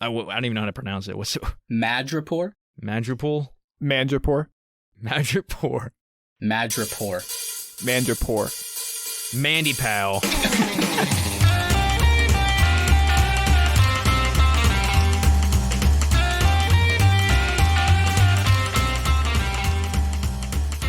don't even know how to pronounce it. What's it? Madripoor? Madripoor? Madripoor. Madripoor. Madripoor. Madripoor. Mandy Pal.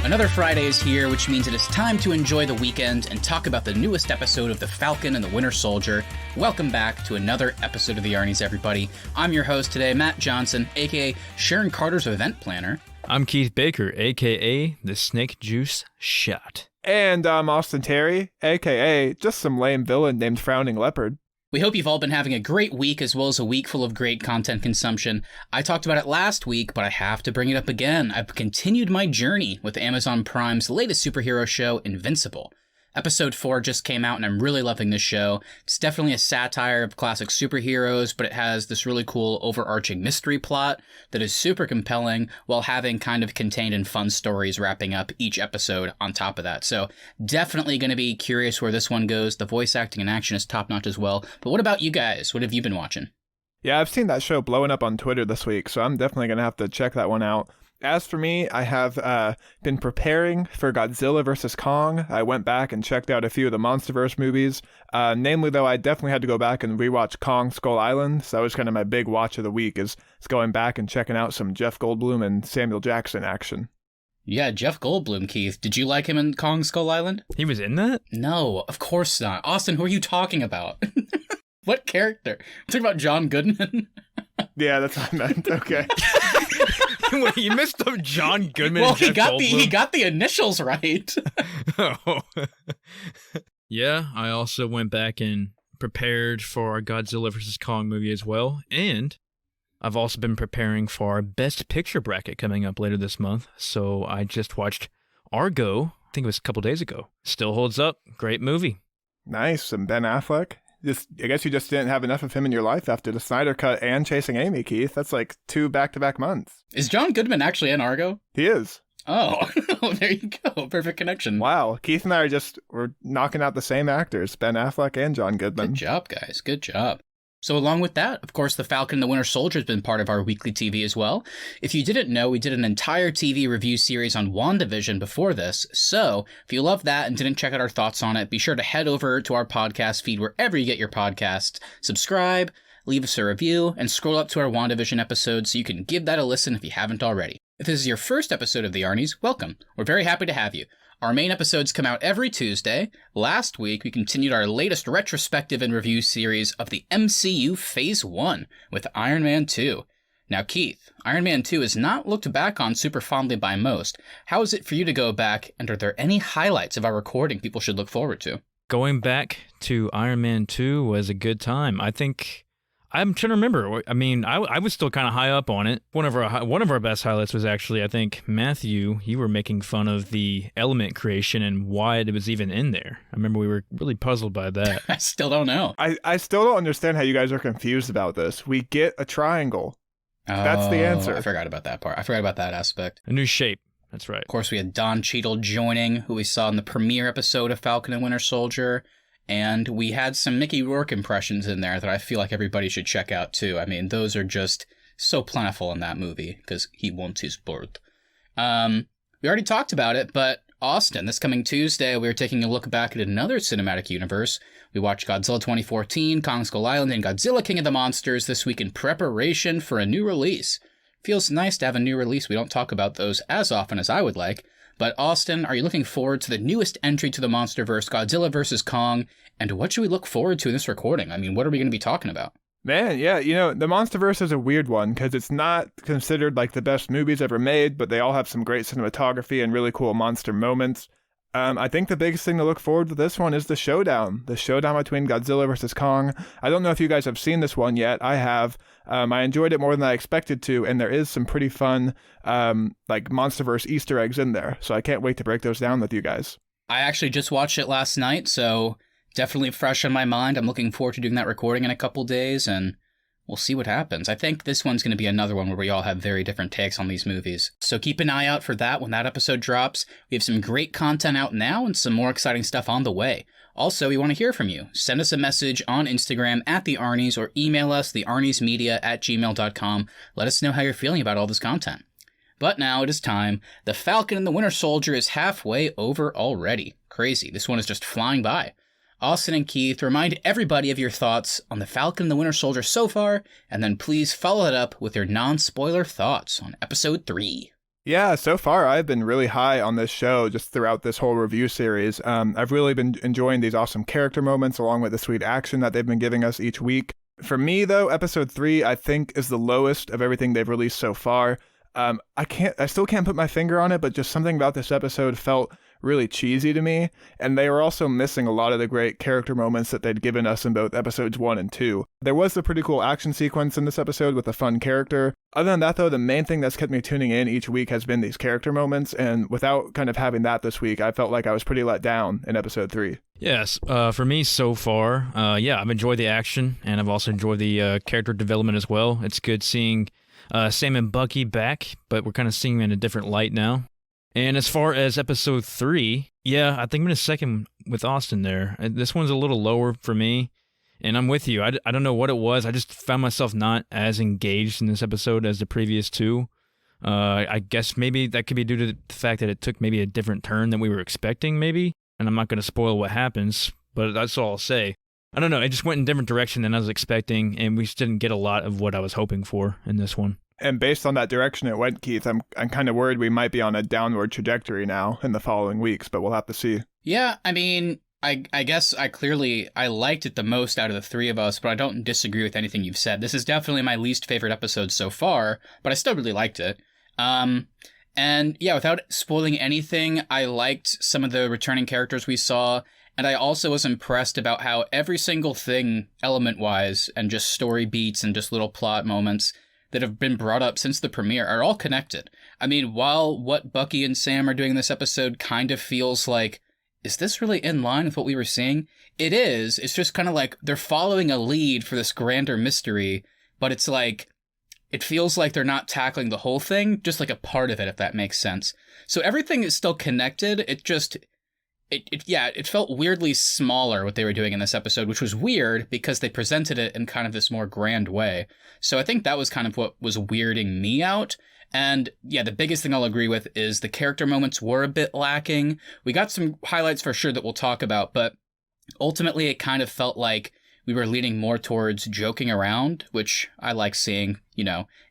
Another Friday is here, which means it is time to enjoy the weekend and talk about the newest episode of The Falcon and the Winter Soldier. Welcome back to another episode of the Arnies, everybody. I'm your host today, Matt Johnson, a.k.a. Sharon Carter's event planner. I'm Keith Baker, a.k.a. the Snake Juice Shot. And I'm Austin Terry, a.k.a. just some lame villain named Frowning Leopard. We hope you've all been having a great week, as well as a week full of great content consumption. I talked about it last week, but I have to bring it up again. I've continued my journey with Amazon Prime's latest superhero show, Invincible. Episode 4 just came out, and I'm really loving this show. It's definitely a satire of classic superheroes, but it has this really cool overarching mystery plot that is super compelling, while having kind of contained and fun stories wrapping up each episode on top of that. So definitely going to be curious where this one goes. The voice acting and action is top-notch as well. But what about you guys? What have you been watching? Yeah, I've seen that show blowing up on Twitter this week, so I'm definitely going to have to check that one out. As for me, I have been preparing for Godzilla vs. Kong. I went back and checked out a few of the MonsterVerse movies. Namely, though, I definitely had to go back and rewatch Kong Skull Island. So that was kind of my big watch of the week, is going back and checking out some Jeff Goldblum and Samuel Jackson action. Yeah, Jeff Goldblum, Keith. Did you like him in Kong Skull Island? He was in that? No, of course not. Austin, who are you talking about? What character? I'm talking about John Goodman? Yeah, that's what I meant. Okay. Wait, you missed up John Goodman. Well, and Jeff he got the initials right. Oh. Yeah, I also went back and prepared for our Godzilla vs. Kong movie as well, and I've also been preparing for our Best Picture bracket coming up later this month. So I just watched Argo. I think it was a couple days ago. Still holds up. Great movie. Nice. And Ben Affleck. I guess you just didn't have enough of him in your life after the Snyder Cut and Chasing Amy, Keith. That's like 2 back-to-back months. Is John Goodman actually in Argo? He is. Oh, there you go. Perfect connection. Wow. Keith and I we're knocking out the same actors, Ben Affleck and John Goodman. Good job, guys. Good job. So along with that, of course, The Falcon and the Winter Soldier has been part of our weekly TV as well. If you didn't know, we did an entire TV review series on WandaVision before this. So if you love that and didn't check out our thoughts on it, be sure to head over to our podcast feed wherever you get your podcasts, subscribe, leave us a review, and scroll up to our WandaVision episode so you can give that a listen if you haven't already. If this is your first episode of The Arnies, welcome. We're very happy to have you. Our main episodes come out every Tuesday. Last week, we continued our latest retrospective and review series of the MCU Phase 1 with Iron Man 2. Now, Keith, Iron Man 2 is not looked back on super fondly by most. How is it for you to go back, and are there any highlights of our recording people should look forward to? Going back to Iron Man 2 was a good time. I'm trying to remember. I mean, I was still kind of high up on it. One of our best highlights was actually, I think, Matthew, you were making fun of the element creation and why it was even in there. I remember we were really puzzled by that. I still don't know. I still don't understand how you guys are confused about this. We get a triangle. That's the answer. I forgot about that part. I forgot about that aspect. A new shape. That's right. Of course, we had Don Cheadle joining, who we saw in the premiere episode of Falcon and Winter Soldier. And we had some Mickey Rourke impressions in there that I feel like everybody should check out, too. I mean, those are just so plentiful in that movie, because he wants his bird. We already talked about it, but Austin, this coming Tuesday, we're taking a look back at another cinematic universe. We watched Godzilla 2014, Kong Skull Island, and Godzilla King of the Monsters this week in preparation for a new release. Feels nice to have a new release. We don't talk about those as often as I would like. But Austin, are you looking forward to the newest entry to the MonsterVerse, Godzilla vs. Kong? And what should we look forward to in this recording? I mean, what are we going to be talking about? Man, yeah, the MonsterVerse is a weird one because it's not considered like the best movies ever made, but they all have some great cinematography and really cool monster moments. I think the biggest thing to look forward to this one is the showdown between Godzilla versus Kong. I don't know if you guys have seen this one yet. I have. I enjoyed it more than I expected to, and there is some pretty fun, like MonsterVerse Easter eggs in there. So I can't wait to break those down with you guys. I actually just watched it last night, so definitely fresh in my mind. I'm looking forward to doing that recording in a couple days, and we'll see what happens. I think this one's going to be another one where we all have very different takes on these movies. So keep an eye out for that when that episode drops. We have some great content out now and some more exciting stuff on the way. Also, we want to hear from you. Send us a message on Instagram at the Arnies or email us thearniesmedia@gmail.com. Let us know how you're feeling about all this content. But now it is time. The Falcon and the Winter Soldier is halfway over already. Crazy. This one is just flying by. Austin and Keith, remind everybody of your thoughts on the Falcon and the Winter Soldier so far, and then please follow it up with your non-spoiler thoughts on Episode 3. Yeah, so far I've been really high on this show just throughout this whole review series. I've really been enjoying these awesome character moments along with the sweet action that they've been giving us each week. For me, though, Episode 3, I think, is the lowest of everything they've released so far. I still can't put my finger on it, but just something about this episode felt really cheesy to me, and they were also missing a lot of the great character moments that they'd given us in both episodes 1 and 2. There was a pretty cool action sequence in this episode with a fun character. Other than that, though, the main thing that's kept me tuning in each week has been these character moments, and without kind of having that this week, I felt like I was pretty let down in episode 3. Yes, for me so far, I've enjoyed the action, and I've also enjoyed the character development as well. It's good seeing Sam and Bucky back, but we're kind of seeing them in a different light now. And as far as episode 3, I think I'm in a second with Austin there. This one's a little lower for me, and I'm with you. I don't know what it was. I just found myself not as engaged in this episode as the previous two. I guess maybe that could be due to the fact that it took maybe a different turn than we were expecting, maybe. And I'm not going to spoil what happens, but that's all I'll say. I don't know. It just went in a different direction than I was expecting, and we just didn't get a lot of what I was hoping for in this one. And based on that direction it went, Keith, I'm kind of worried we might be on a downward trajectory now in the following weeks, but we'll have to see. Yeah, I mean, I guess I liked it the most out of the three of us, but I don't disagree with anything you've said. This is definitely my least favorite episode so far, but I still really liked it. And yeah, without spoiling anything, I liked some of the returning characters we saw, and I also was impressed about how every single thing, element-wise, and just story beats and just little plot moments that have been brought up since the premiere are all connected. I mean, while what Bucky and Sam are doing in this episode kind of feels like, is this really in line with what we were seeing? It is. It's just kind of like they're following a lead for this grander mystery, but it's like, it feels like they're not tackling the whole thing, just like a part of it, if that makes sense. So everything is still connected. It just, it felt weirdly smaller what they were doing in this episode, which was weird because they presented it in kind of this more grand way. So I think that was kind of what was weirding me out. And yeah, the biggest thing I'll agree with is the character moments were a bit lacking. We got some highlights for sure that we'll talk about, but ultimately it kind of felt like we were leaning more towards joking around, which I like seeing,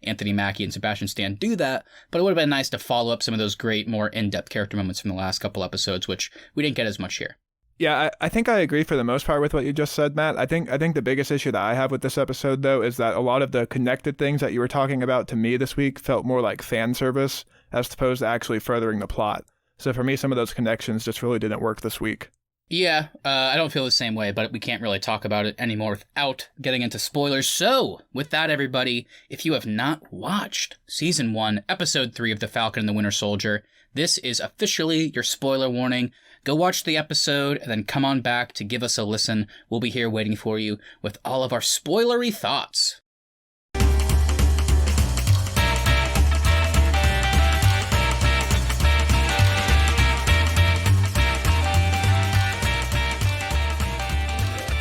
Anthony Mackie and Sebastian Stan do that, but it would have been nice to follow up some of those great, more in-depth character moments from the last couple episodes, which we didn't get as much here. Yeah, I think I agree for the most part with what you just said, Matt. I think the biggest issue that I have with this episode, though, is that a lot of the connected things that you were talking about to me this week felt more like fan service as opposed to actually furthering the plot. So for me, some of those connections just really didn't work this week. Yeah, I don't feel the same way, but we can't really talk about it anymore without getting into spoilers. So, with that, everybody, if you have not watched Season 1, Episode 3 of The Falcon and the Winter Soldier, this is officially your spoiler warning. Go watch the episode and then come on back to give us a listen. We'll be here waiting for you with all of our spoilery thoughts.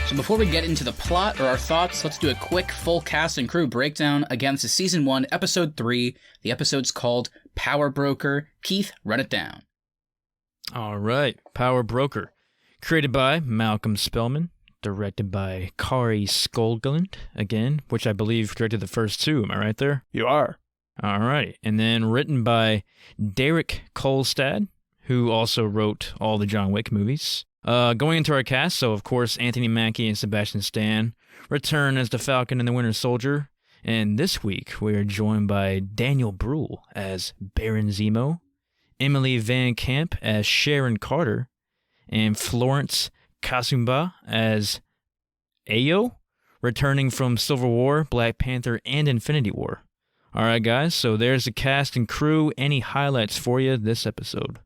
So before we get into the plot or our thoughts, let's do a quick full cast and crew breakdown. Again, this is Season 1, Episode 3. The episode's called Power Broker. Keith, run it down. All right, Power Broker. Created by Malcolm Spellman. Directed by Kari Skogland, again, which I believe directed the first two. Am I right there? You are. All right. And then written by Derek Kolstad, who also wrote all the John Wick movies. Going into our cast, so of course Anthony Mackie and Sebastian Stan return as the Falcon and the Winter Soldier, and this week we are joined by Daniel Bruhl as Baron Zemo, Emily Van Camp as Sharon Carter, and Florence Kasumba as Ayo, returning from Civil War, Black Panther, and Infinity War. Alright guys, so there's the cast and crew. Any highlights for you this episode?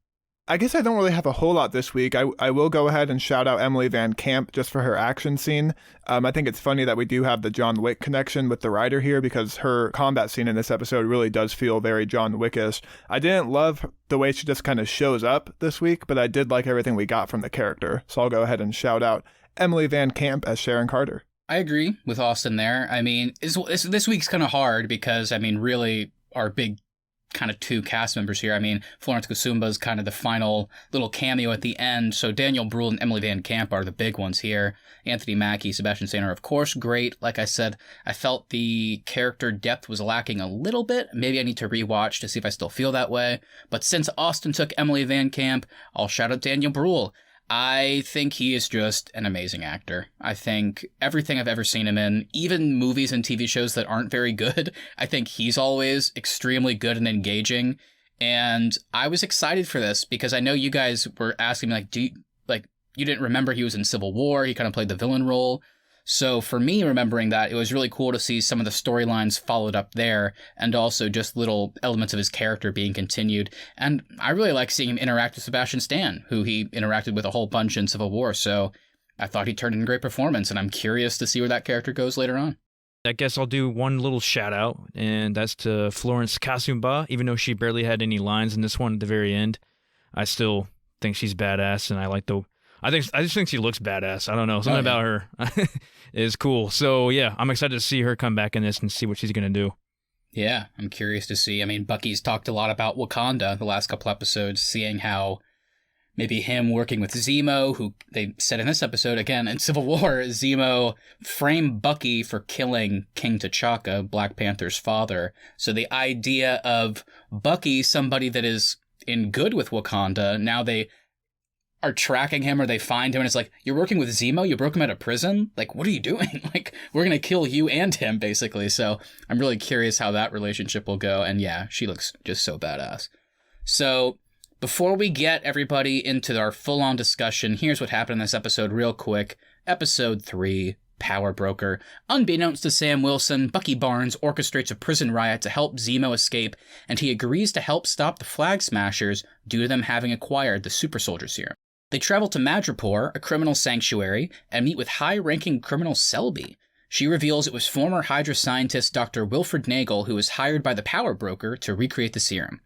I guess I don't really have a whole lot this week. I will go ahead and shout out Emily Van Camp just for her action scene. I think it's funny that we do have the John Wick connection with the writer here because her combat scene in this episode really does feel very John Wickish. I didn't love the way she just kind of shows up this week, but I did like everything we got from the character. So I'll go ahead and shout out Emily Van Camp as Sharon Carter. I agree with Austin there. I mean, this week's kind of hard because, I mean, really our big kind of two cast members here. I mean, Florence Kusumba's kind of the final little cameo at the end. So Daniel Bruhl and Emily Van Camp are the big ones here. Anthony Mackie, Sebastian Stan are, of course, great. Like I said, I felt the character depth was lacking a little bit. Maybe I need to rewatch to see if I still feel that way. But since Austin took Emily Van Camp, I'll shout out Daniel Bruhl. I think he is just an amazing actor. I think everything I've ever seen him in, even movies and TV shows that aren't very good, I think he's always extremely good and engaging. And I was excited for this because I know you guys were asking me, you didn't remember he was in Civil War. He kind of played the villain role. So for me, remembering that, it was really cool to see some of the storylines followed up there and also just little elements of his character being continued. And I really like seeing him interact with Sebastian Stan, who he interacted with a whole bunch in Civil War. So I thought he turned in a great performance, and I'm curious to see where that character goes later on. I guess I'll do one little shout out, and that's to Florence Kasumba. Even though she barely had any lines in this one at the very end, I still think she's badass, and I just think she looks badass. I don't know. Something about her is cool. So, yeah, I'm excited to see her come back in this and see what she's going to do. Yeah, I'm curious to see. I mean, Bucky's talked a lot about Wakanda the last couple episodes, seeing how maybe him working with Zemo, who they said in this episode, again, in Civil War, Zemo framed Bucky for killing King T'Chaka, Black Panther's father. So the idea of Bucky, somebody that is in good with Wakanda, now they are tracking him or they find him and it's like, you're working with Zemo? You broke him out of prison? Like, what are you doing? Like, we're going to kill you and him, basically. So I'm really curious how that relationship will go. And yeah, she looks just so badass. So before we get everybody into our full-on discussion, here's what happened in this episode real quick. Episode 3, Power Broker. Unbeknownst to Sam Wilson, Bucky Barnes orchestrates a prison riot to help Zemo escape, and he agrees to help stop the Flag Smashers due to them having acquired the Super Soldier Serum. They travel to Madripoor, a criminal sanctuary, and meet with high-ranking criminal Selby. She reveals it was former Hydra scientist Dr. Wilfred Nagel who was hired by the Power Broker to recreate the serum.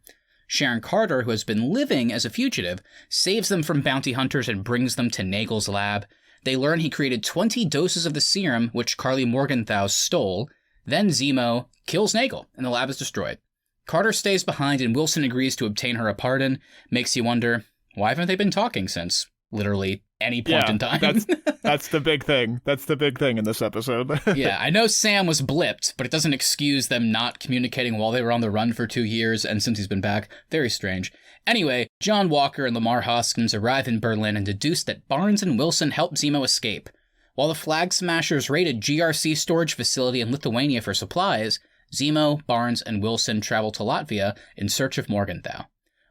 Sharon Carter, who has been living as a fugitive, saves them from bounty hunters and brings them to Nagel's lab. They learn he created 20 doses of the serum, which Karli Morgenthau stole. Then Zemo kills Nagel, and the lab is destroyed. Carter stays behind, and Wilson agrees to obtain her a pardon. Makes you wonder, why haven't they been talking since literally any point in time? That's the big thing. That's the big thing in this episode. Yeah, I know Sam was blipped, but it doesn't excuse them not communicating while they were on the run for 2 years, and since he's been back, very strange. Anyway, John Walker and Lemar Hoskins arrive in Berlin and deduce that Barnes and Wilson helped Zemo escape. While the Flag Smashers raided GRC storage facility in Lithuania for supplies, Zemo, Barnes, and Wilson travel to Latvia in search of Morgenthau.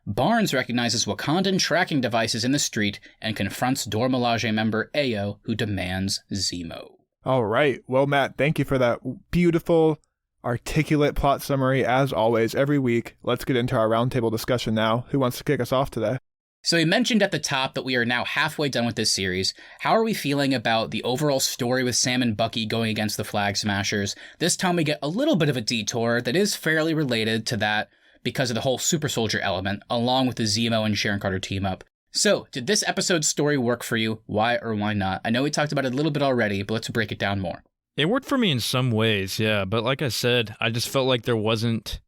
Barnes recognizes Wakandan tracking devices in the street and confronts Dora Milaje member Ayo, who demands Zemo. All right. Well, Matt, thank you for that beautiful, articulate plot summary, as always, every week. Let's get into our roundtable discussion now. Who wants to kick us off today? So we mentioned at the top that we are now halfway done with this series. How are we feeling about the overall story with Sam and Bucky going against the Flag Smashers? This time we get a little bit of a detour that is fairly related to that because of the whole Super Soldier element, along with the Zemo and Sharon Carter team up. So, did this episode's story work for you? Why or why not? I know we talked about it a little bit already, but let's break it down more. It worked for me in some ways, yeah, but like I said, I just felt like there wasn't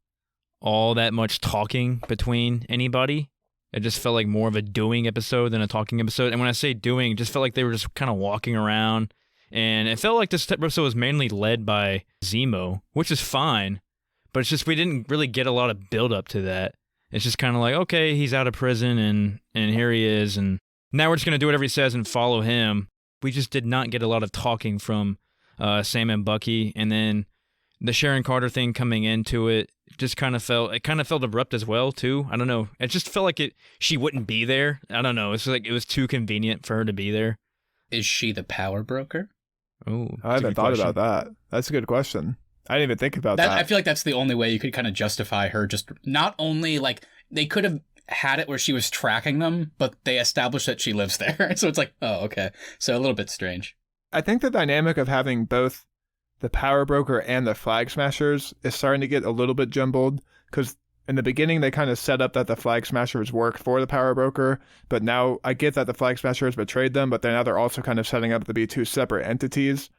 all that much talking between anybody. It just felt like more of a doing episode than a talking episode. And when I say doing, it just felt like they were just kind of walking around. And it felt like this episode was mainly led by Zemo, which is fine. But it's just we didn't really get a lot of build-up to that. It's just kind of like, okay, he's out of prison, and here he is, and now we're just going to do whatever he says and follow him. We just did not get a lot of talking from Sam and Bucky, and then the Sharon Carter thing coming into it just kind of felt abrupt as well, too. I don't know. It just felt like she wouldn't be there. I don't know. It's like it was too convenient for her to be there. Is she the power broker? Oh, I haven't thought about that. That's a good question. I didn't even think about that. I feel like that's the only way you could kind of justify her. Just not only like they could have had it where she was tracking them, but they established that she lives there. So it's like, oh, okay. So a little bit strange. I think the dynamic of having both the Power Broker and the Flag Smashers is starting to get a little bit jumbled, because in the beginning they kind of set up that the Flag Smashers worked for the Power Broker, but now I get that the Flag Smashers betrayed them, but now they're also kind of setting up to be two separate entities.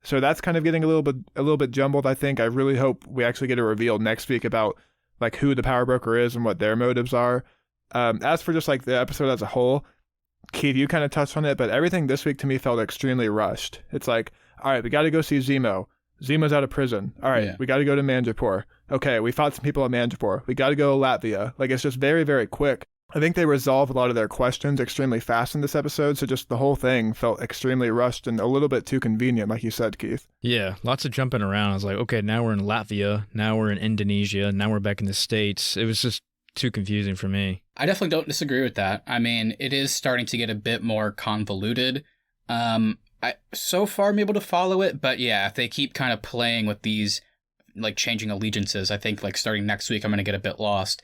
So that's kind of getting a little bit jumbled, I think. I really hope we actually get a reveal next week about like who the Power Broker is and what their motives are. As for just like the episode as a whole, Keith, you kind of touched on it, but everything this week to me felt extremely rushed. It's like, all right, we got to go see Zemo. Zemo's out of prison. All right, we got to go to Madripoor. Okay, we fought some people at Madripoor. We got to go to Latvia. Like, it's just very, very quick. I think they resolved a lot of their questions extremely fast in this episode, so just the whole thing felt extremely rushed and a little bit too convenient, like you said, Keith. Yeah, lots of jumping around. I was like, okay, now we're in Latvia, now we're in Indonesia, now we're back in the States. It was just too confusing for me. I definitely don't disagree with that. I mean, it is starting to get a bit more convoluted. I so far I'm able to follow it, but yeah, if they keep kind of playing with these, like changing allegiances, I think like starting next week I'm going to get a bit lost.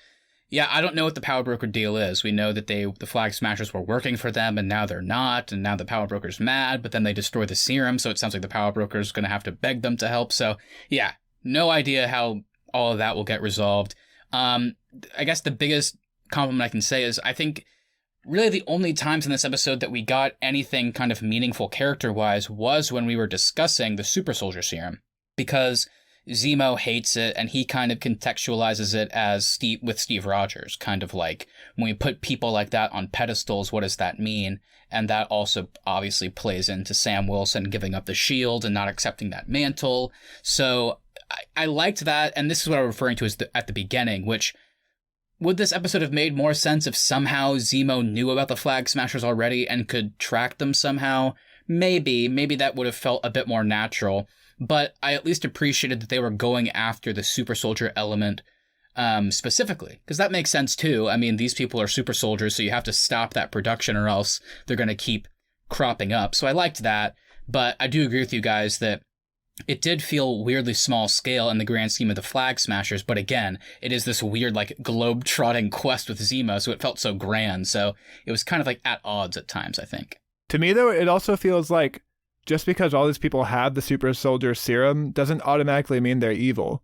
Yeah, I don't know what the Power Broker deal is. We know that the Flag Smashers were working for them, and now they're not, and now the Power Broker's mad, but then they destroy the serum, so it sounds like the Power Broker's going to have to beg them to help. So yeah, no idea how all of that will get resolved. I guess the biggest compliment I can say is I think really the only times in this episode that we got anything kind of meaningful character-wise was when we were discussing the Super Soldier Serum, because Zemo hates it, and he kind of contextualizes it as Steve Rogers, kind of like, when we put people like that on pedestals, what does that mean? And that also obviously plays into Sam Wilson giving up the shield and not accepting that mantle. So I liked that, and this is what I'm referring to as at the beginning, which, would this episode have made more sense if somehow Zemo knew about the Flag Smashers already and could track them somehow? Maybe that would have felt a bit more natural. But I at least appreciated that they were going after the super soldier element specifically, because that makes sense too. I mean, these people are super soldiers, so you have to stop that production or else they're going to keep cropping up. So I liked that, but I do agree with you guys that it did feel weirdly small scale in the grand scheme of the Flag Smashers, but again, it is this weird, like, globe-trotting quest with Zemo, so it felt so grand, so it was kind of, like, at odds at times, I think. To me, though, it also feels like just because all these people have the Super Soldier Serum doesn't automatically mean they're evil.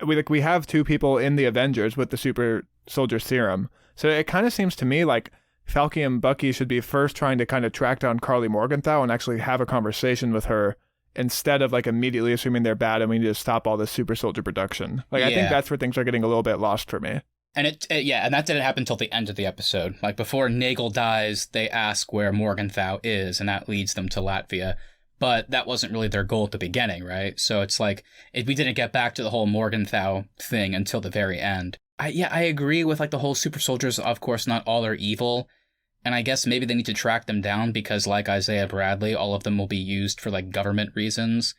We have two people in the Avengers with the Super Soldier Serum, so it kind of seems to me like Falcon and Bucky should be first trying to kind of track down Karli Morgenthau and actually have a conversation with her, instead of like immediately assuming they're bad and we need to stop all this super soldier production. Like, yeah. I think that's where things are getting a little bit lost for me. And and that didn't happen until the end of the episode. Like, before Nagel dies, they ask where Morgenthau is, and that leads them to Latvia. But that wasn't really their goal at the beginning, right? So it's like, we didn't get back to the whole Morgenthau thing until the very end. I agree with like the whole super soldiers. Of course, not all are evil. And I guess maybe they need to track them down because, like Isaiah Bradley, all of them will be used for, like, government reasons.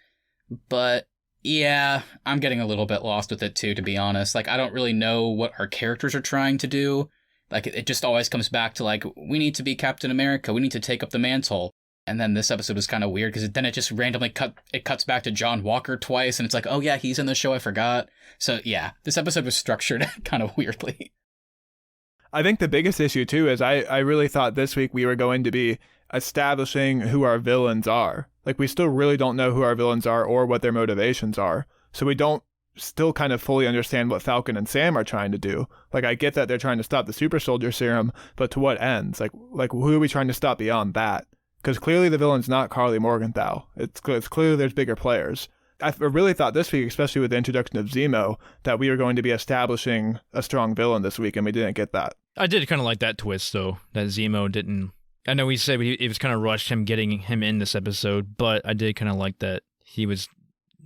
But, yeah, I'm getting a little bit lost with it, too, to be honest. Like, I don't really know what our characters are trying to do. Like, it just always comes back to, like, we need to be Captain America. We need to take up the mantle. And then this episode was kind of weird because then it just randomly cuts back to John Walker twice. And it's like, oh, yeah, he's in the show. I forgot. So, yeah, this episode was structured kind of weirdly. I think the biggest issue, too, is I really thought this week we were going to be establishing who our villains are. Like, we still really don't know who our villains are or what their motivations are. So we don't still kind of fully understand what Falcon and Sam are trying to do. Like, I get that they're trying to stop the Super Soldier Serum, but to what ends? Like who are we trying to stop beyond that? Because clearly the villain's not Karli Morgenthau. It's clearly there's bigger players. I really thought this week, especially with the introduction of Zemo, that we were going to be establishing a strong villain this week, and we didn't get that. I did kind of like that twist, though, that Zemo didn't... I know we said it was kind of rushed him getting him in this episode, but I did kind of like that he was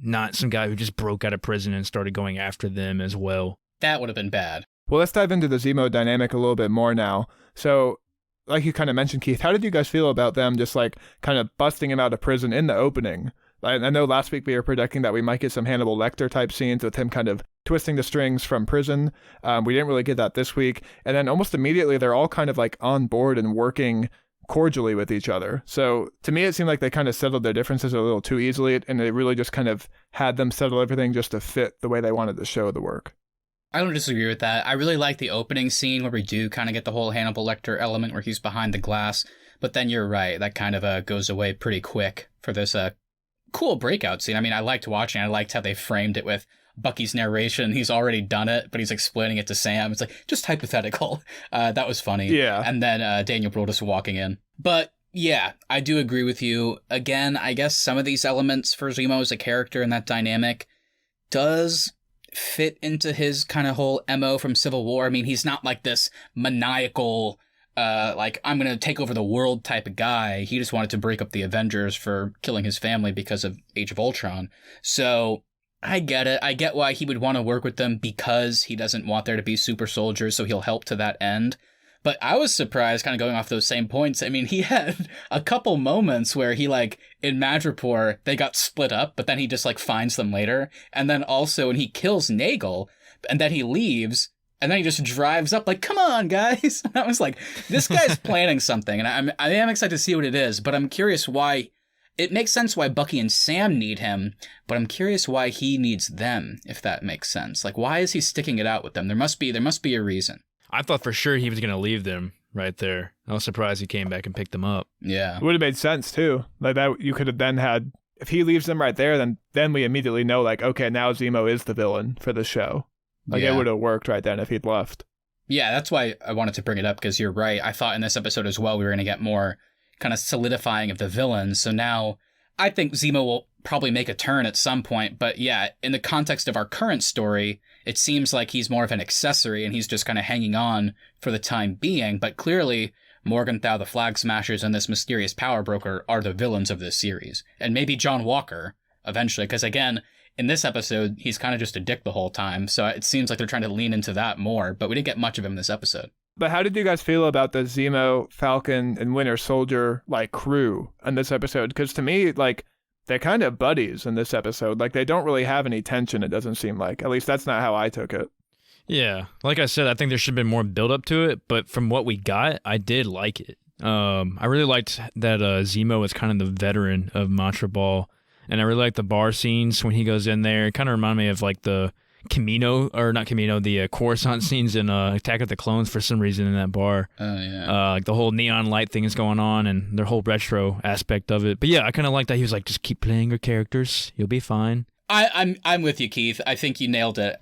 not some guy who just broke out of prison and started going after them as well. That would have been bad. Well, let's dive into the Zemo dynamic a little bit more now. So, like you kind of mentioned, Keith, how did you guys feel about them just like kind of busting him out of prison in the opening? I know last week we were predicting that we might get some Hannibal Lecter type scenes with him kind of twisting the strings from prison. We didn't really get that this week. And then almost immediately they're all kind of like on board and working cordially with each other. So to me, it seemed like they kind of settled their differences a little too easily, and they really just kind of had them settle everything just to fit the way they wanted the show to work. I don't disagree with that. I really like the opening scene where we do kind of get the whole Hannibal Lecter element where he's behind the glass. But then you're right, that kind of goes away pretty quick for this cool breakout scene. I mean, I liked watching. I liked how they framed it with Bucky's narration. He's already done it, but he's explaining it to Sam. It's like, just hypothetical. That was funny. Yeah. And then Daniel Brodus walking in. But yeah, I do agree with you. Again, I guess some of these elements for Zemo as a character and that dynamic does fit into his kind of whole MO from Civil War. I mean, he's not like this maniacal, like, I'm going to take over the world type of guy. He just wanted to break up the Avengers for killing his family because of Age of Ultron. So I get it. I get why he would want to work with them because he doesn't want there to be super soldiers, so he'll help to that end. But I was surprised, kind of going off those same points. I mean, he had a couple moments where he, like, in Madripoor, they got split up, but then he just, like, finds them later. And then also when he kills Nagel, and then he leaves, and then he just drives up like, come on, guys. And I was like, this guy's planning something, and I am excited to see what it is, but I'm curious why. It makes sense why Bucky and Sam need him, but I'm curious why he needs them, if that makes sense. Like, why is he sticking it out with them? There must be a reason. I thought for sure he was going to leave them right there. I was surprised he came back and picked them up. Yeah. It would have made sense, too. Like, that you could have then had, if he leaves them right there, then we immediately know, like, okay, now Zemo is the villain for the show. Like, It would have worked right then if he'd left. Yeah, that's why I wanted to bring it up, because you're right. I thought in this episode as well we were going to get more kind of solidifying of the villains. So now I think Zemo will probably make a turn at some point. But yeah, in the context of our current story, it seems like he's more of an accessory and he's just kind of hanging on for the time being. But clearly, Morgenthau, the Flag Smashers, and this mysterious power broker are the villains of this series. And maybe John Walker eventually, because again, in this episode, he's kind of just a dick the whole time. So it seems like they're trying to lean into that more, but we didn't get much of him in this episode. But how did you guys feel about the Zemo, Falcon, and Winter Soldier, like, crew in this episode? Because to me, like, they're kind of buddies in this episode. Like, they don't really have any tension, it doesn't seem like. At least that's not how I took it. Yeah. Like I said, I think there should have been more build up to it, but from what we got, I did like it. I really liked that Zemo is kind of the veteran of Madripoor, and I really like the bar scenes when he goes in there. It kind of reminded me of, like, the the Coruscant scenes in Attack of the Clones for some reason in that bar. Oh, yeah. Like the whole neon light thing is going on and their whole retro aspect of it. But yeah, I kind of like that he was like, just keep playing your characters. You'll be fine. I'm with you, Keith. I think you nailed it.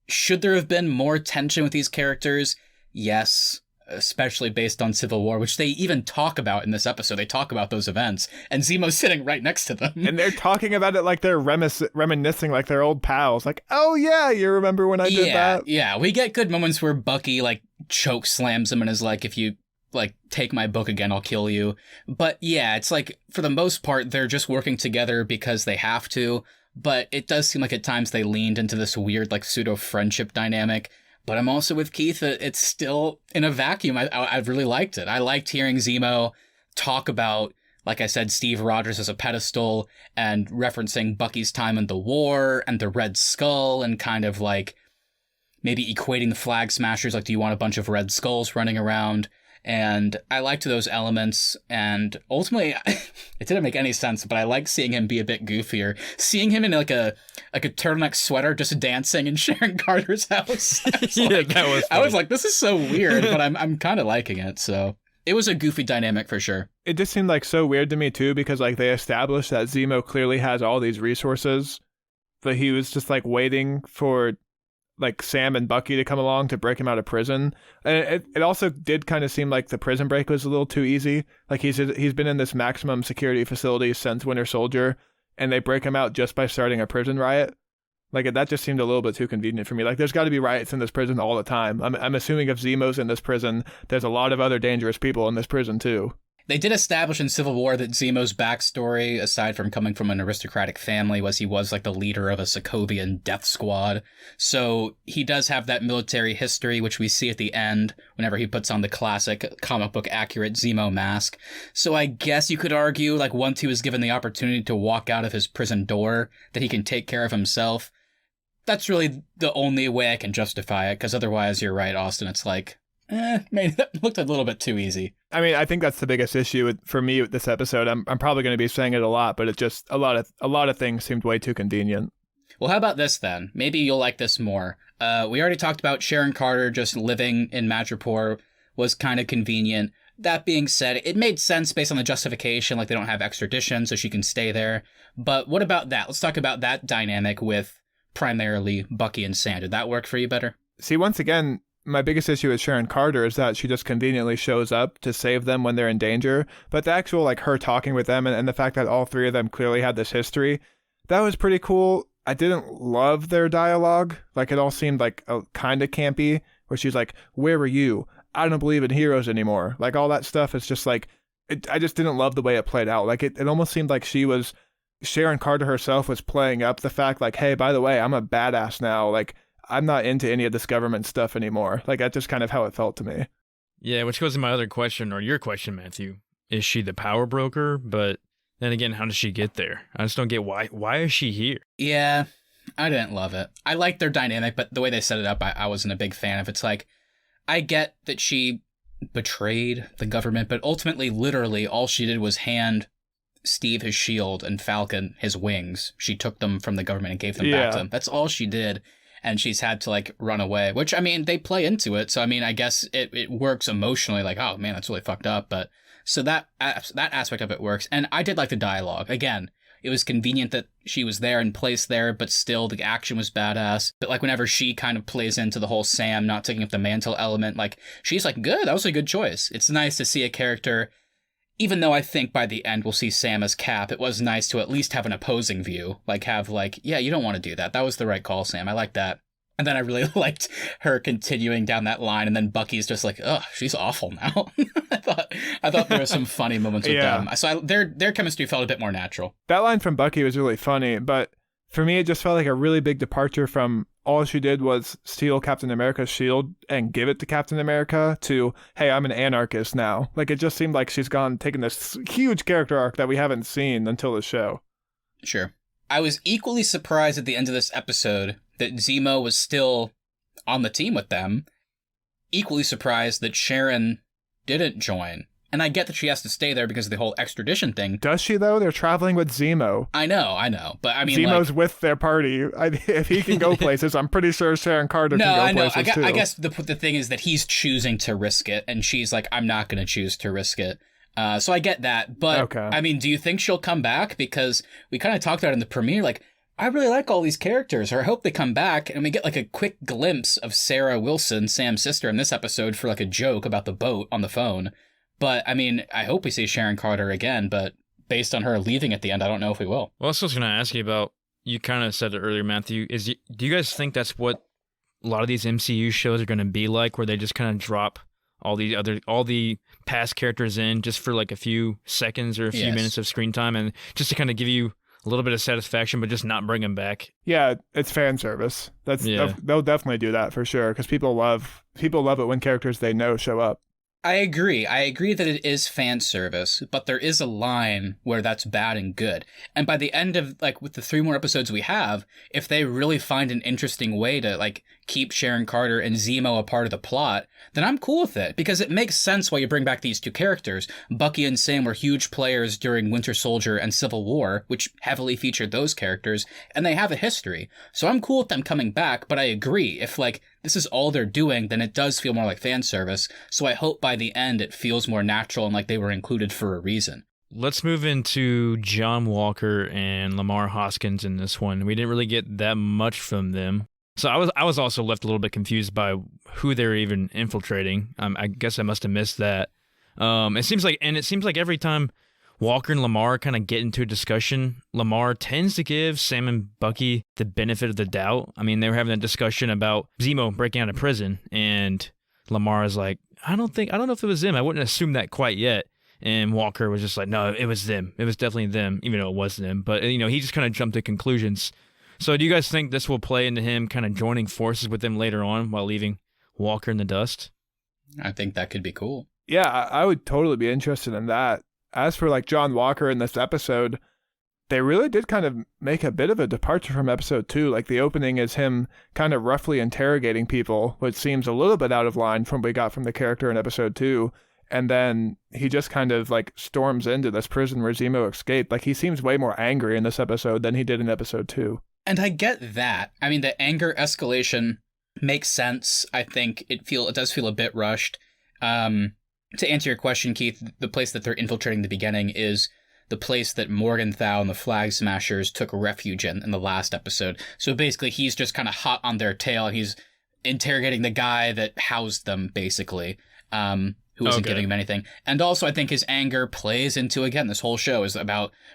Should there have been more tension with these characters? Yes. Especially based on Civil War, which they even talk about in this episode. They talk about those events, and Zemo's sitting right next to them. And they're talking about it like they're reminiscing like they're old pals. Like, oh yeah, you remember when I did that? Yeah, we get good moments where Bucky, like, choke slams him and is like, if you, like, take my book again, I'll kill you. But yeah, it's like, for the most part, they're just working together because they have to. But it does seem like at times they leaned into this weird, like, pseudo-friendship dynamic. But I'm also with Keith. It's still in a vacuum. I really liked it. I liked hearing Zemo talk about, like I said, Steve Rogers as a pedestal and referencing Bucky's time in the war and the Red Skull and kind of like maybe equating the Flag Smashers. Like, do you want a bunch of Red Skulls running around? And I liked those elements, and ultimately, it didn't make any sense, but I like seeing him be a bit goofier. Seeing him in like a turtleneck sweater just dancing in Sharon Carter's house. I was like, this is so weird, but I'm kind of liking it, so it was a goofy dynamic for sure. It just seemed like so weird to me too, because like they established that Zemo clearly has all these resources, but he was just like waiting for like Sam and Bucky to come along to break him out of prison. And it also did kind of seem like the prison break was a little too easy. Like he's been in this maximum security facility since Winter Soldier, and they break him out just by starting a prison riot. Like that just seemed a little bit too convenient for me. Like there's got to be riots in this prison all the time. I'm assuming if Zemo's in this prison, there's a lot of other dangerous people in this prison too. They did establish in Civil War that Zemo's backstory, aside from coming from an aristocratic family, was he was like the leader of a Sokovian death squad. So he does have that military history, which we see at the end whenever he puts on the classic comic book accurate Zemo mask. So I guess you could argue, like, once he was given the opportunity to walk out of his prison door, that he can take care of himself. That's really the only way I can justify it, because otherwise, you're right, Austin, it's like, maybe that looked a little bit too easy. I mean, I think that's the biggest issue for me with this episode. I'm probably going to be saying it a lot, but it just a lot of things seemed way too convenient. Well, how about this then? Maybe you'll like this more. We already talked about Sharon Carter just living in Madripoor was kind of convenient. That being said, it made sense based on the justification, like they don't have extradition, so she can stay there. But what about that? Let's talk about that dynamic with primarily Bucky and Sam. Did that work for you better? See, once again, my biggest issue with Sharon Carter is that she just conveniently shows up to save them when they're in danger. But the actual, like, her talking with them and the fact that all three of them clearly had this history, that was pretty cool. I didn't love their dialogue. Like, it all seemed like kind of campy, where she's like, where were you? I don't believe in heroes anymore. Like, all that stuff is just like, I just didn't love the way it played out. Like, it almost seemed like Sharon Carter herself was playing up the fact, like, hey, by the way, I'm a badass now. Like, I'm not into any of this government stuff anymore. Like, that's just kind of how it felt to me. Yeah, which goes to my other question, or your question, Matthew. Is she the power broker? But then again, how does she get there? I just don't get why. Why is she here? Yeah, I didn't love it. I liked their dynamic, but the way they set it up, I wasn't a big fan of. It's like, I get that she betrayed the government, but ultimately, literally, all she did was hand Steve his shield and Falcon his wings. She took them from the government and gave them back to him. That's all she did. And she's had to, like, run away, which, I mean, they play into it. So, I mean, I guess it works emotionally, like, oh, man, that's really fucked up. But so that aspect of it works. And I did like the dialogue. Again, it was convenient that she was there and placed there, but still the action was badass. But, like, whenever she kind of plays into the whole Sam not taking up the mantle element, like, she's like, good, that was a good choice. It's nice to see a character, even though I think by the end we'll see Sam as Cap, it was nice to at least have an opposing view. Like, have, like, yeah, you don't want to do that. That was the right call, Sam. I like that. And then I really liked her continuing down that line, and then Bucky's just like, ugh, she's awful now. I thought there were some funny moments with them. So their chemistry felt a bit more natural. That line from Bucky was really funny, but for me, it just felt like a really big departure from all she did was steal Captain America's shield and give it to Captain America to, hey, I'm an anarchist now. Like, it just seemed like she's taken this huge character arc that we haven't seen until the show. Sure. I was equally surprised at the end of this episode that Zemo was still on the team with them. Equally surprised that Sharon didn't join. And I get that she has to stay there because of the whole extradition thing. Does she, though? They're traveling with Zemo. I know. But I mean, Zemo's with their party. If he can go places, I'm pretty sure Sharon Carter can go places, too. I guess the thing is that he's choosing to risk it, and she's like, I'm not going to choose to risk it. So I get that. But, okay. I mean, do you think she'll come back? Because we kind of talked about it in the premiere, like, I really like all these characters, or I hope they come back, and we get, like, a quick glimpse of Sarah Wilson, Sam's sister, in this episode for, like, a joke about the boat on the phone. But, I mean, I hope we see Sharon Carter again, but based on her leaving at the end, I don't know if we will. Well, that's what I was going to ask you about. You kind of said it earlier, Matthew. Do you guys think that's what a lot of these MCU shows are going to be like, where they just kind of drop all the past characters in just for, like, a few seconds or a few minutes of screen time, and just to kind of give you a little bit of satisfaction, but just not bring them back? Yeah, it's fan service. They'll definitely do that for sure, because people love it when characters they know show up. I agree that it is fan service, but there is a line where that's bad and good. And by the end of, like, with the 3 more episodes we have, if they really find an interesting way to, like, keep Sharon Carter and Zemo a part of the plot, then I'm cool with it, because it makes sense why you bring back these 2 characters. Bucky and Sam were huge players during Winter Soldier and Civil War, which heavily featured those characters, and they have a history. So I'm cool with them coming back, but I agree, if, like, this is all they're doing, then it does feel more like fan service. So I hope by the end it feels more natural and like they were included for a reason. Let's move into John Walker and Lemar Hoskins in this one. We didn't really get that much from them. So I was also left a little bit confused by who they're even infiltrating. I guess I must have missed that. It seems like every time Walker and Lemar kind of get into a discussion, Lemar tends to give Sam and Bucky the benefit of the doubt. I mean, they were having a discussion about Zemo breaking out of prison, and Lemar is like, I don't know if it was them. I wouldn't assume that quite yet. And Walker was just like, no, it was them. It was definitely them, even though it wasn't them. But, he just kind of jumped to conclusions. So do you guys think this will play into him kind of joining forces with them later on while leaving Walker in the dust? I think that could be cool. Yeah, I would totally be interested in that. As for, like, John Walker in this episode, they really did kind of make a bit of a departure from episode 2. Like, the opening is him kind of roughly interrogating people, which seems a little bit out of line from what we got from the character in episode 2. And then he just kind of, like, storms into this prison where Zemo escaped. Like, he seems way more angry in this episode than he did in episode 2. And I get that. I mean, the anger escalation makes sense. I think it does feel a bit rushed. To answer your question, Keith, the place that they're infiltrating in the beginning is the place that Morgenthau and the Flag Smashers took refuge in the last episode. So basically, he's just kind of hot on their tail, and he's interrogating the guy that housed them, basically, who wasn't giving him anything. And also, I think his anger plays into, again, this whole show